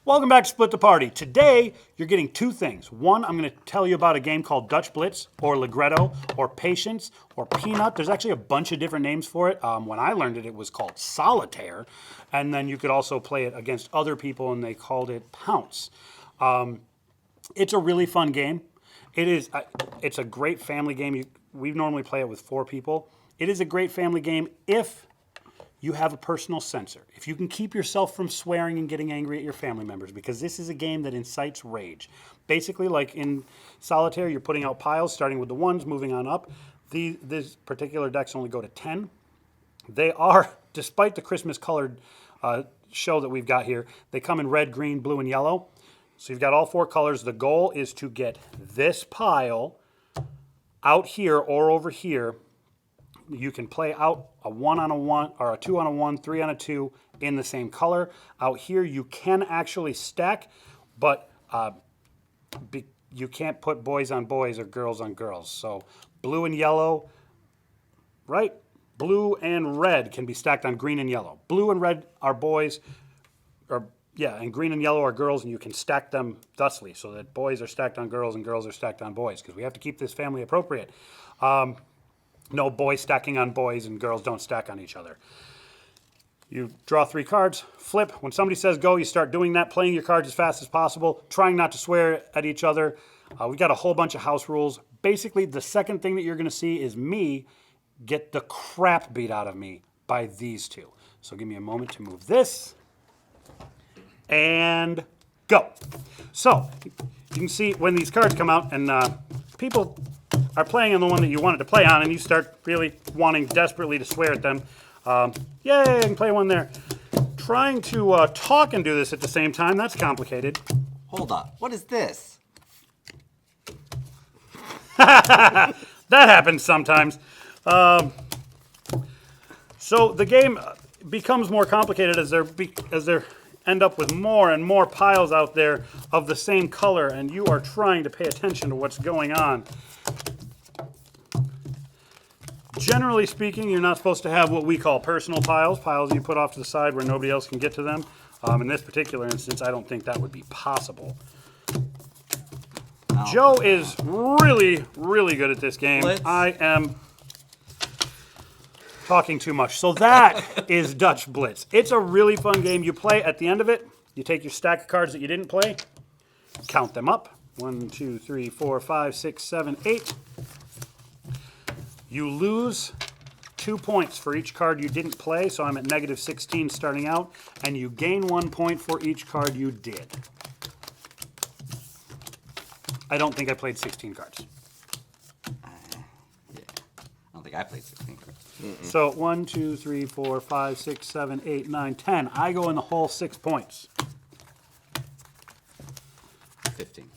Welcome back to Split the Party. Today, you're getting two things. One, I'm going to tell you about a game called Dutch Blitz, or Ligretto, or Patience, or Peanut. There's actually a bunch of different names for it. When I learned it, it was called Solitaire. And then you could also play it against other people, and they called it Pounce. It's a really fun game. It's a great family game. We normally play it with 4 people. It is a great family game if you have a personal censor. If you can keep yourself from swearing and getting angry at your family members, because this is a game that incites rage. Basically, like in Solitaire, you're putting out piles, starting with the 1s, moving on up. These particular decks only go to 10. They are, despite the Christmas colored show that we've got here, they come in red, green, blue, and yellow. So you've got all 4 colors. The goal is to get this pile out here or over here. You can play out a 1 on a 1, or a 2 on a 1, 3 on a 2 in the same color. Out here you can actually stack, but you can't put boys on boys or girls on girls. So blue and yellow, right? Blue and red can be stacked on green and yellow. Blue and red are boys, and green and yellow are girls, and you can stack them thusly so that boys are stacked on girls and girls are stacked on boys, because we have to keep this family appropriate. No boys stacking on boys, and girls don't stack on each other. You draw 3 cards, flip. When somebody says go, you start doing that, playing your cards as fast as possible, trying not to swear at each other. We got a whole bunch of house rules. Basically, the second thing that you're going to see is me get the crap beat out of me by these 2. So give me a moment to move this. And go. So you can see when these cards come out, and people are playing on the one that you wanted to play on, and you start really wanting desperately to swear at them. Yay, I can play one there. Trying to talk and do this at the same time, that's complicated. Hold up, what is this? That happens sometimes. So the game becomes more complicated as there end up with more and more piles out there of the same color, and you are trying to pay attention to what's going on. Generally speaking, you're not supposed to have what we call personal piles you put off to the side where nobody else can get to them. In this particular instance, I don't think that would be possible. Oh. Joe is really, really good at this game. Blitz. I am talking too much. So that is Dutch Blitz. It's a really fun game. You play at the end of it, you take your stack of cards that you didn't play, count them up. 1, 2, 3, 4, 5, 6, 7, 8. You lose 2 points for each card you didn't play, so I'm at negative 16 starting out, and you gain 1 point for each card you did. I don't think I played 16 cards. Yeah, I don't think I played 16 cards. So 1, 2, 3, 4, 5, 6, 7, 8, 9, 10. I go in the whole 6 points. 15.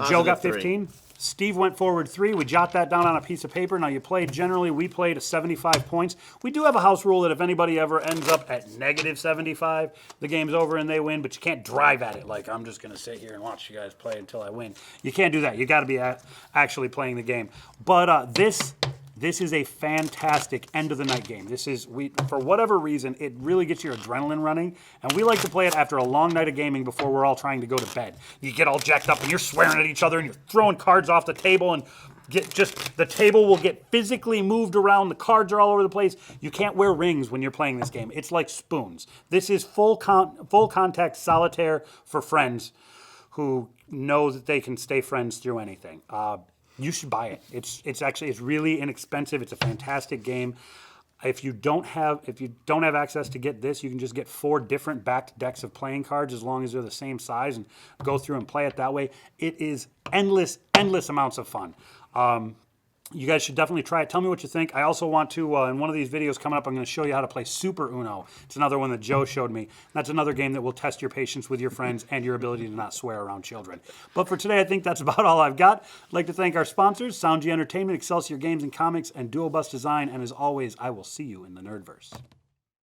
Joe got 15. Steve went forward 3. We jot that down on a piece of paper. Now you played, generally we played 75 points. We do have a house rule that if anybody ever ends up at negative 75, the game's over and they win, but you can't drive at it like I'm just going to sit here and watch you guys play until I win. You can't do that. You got to be actually playing the game. But this is a fantastic end of the night game. For whatever reason, it really gets your adrenaline running, and we like to play it after a long night of gaming before we're all trying to go to bed. You get all jacked up and you're swearing at each other and you're throwing cards off the table, and the table will get physically moved around. The cards are all over the place. You can't wear rings when you're playing this game. It's like spoons. This is full contact solitaire for friends who know that they can stay friends through anything. You should buy it. It's really inexpensive. It's a fantastic game. If you don't have access to get this, you can just get 4 different backed decks of playing cards as long as they're the same size and go through and play it that way. It is endless amounts of fun. You guys should definitely try it. Tell me what you think. I also want to, in one of these videos coming up, I'm going to show you how to play Super Uno. It's another one that Joe showed me. That's another game that will test your patience with your friends and your ability to not swear around children. But for today, I think that's about all I've got. I'd like to thank our sponsors, SoundG Entertainment, Excelsior Games and Comics, and Dual Bus Design. And as always, I will see you in the Nerdverse.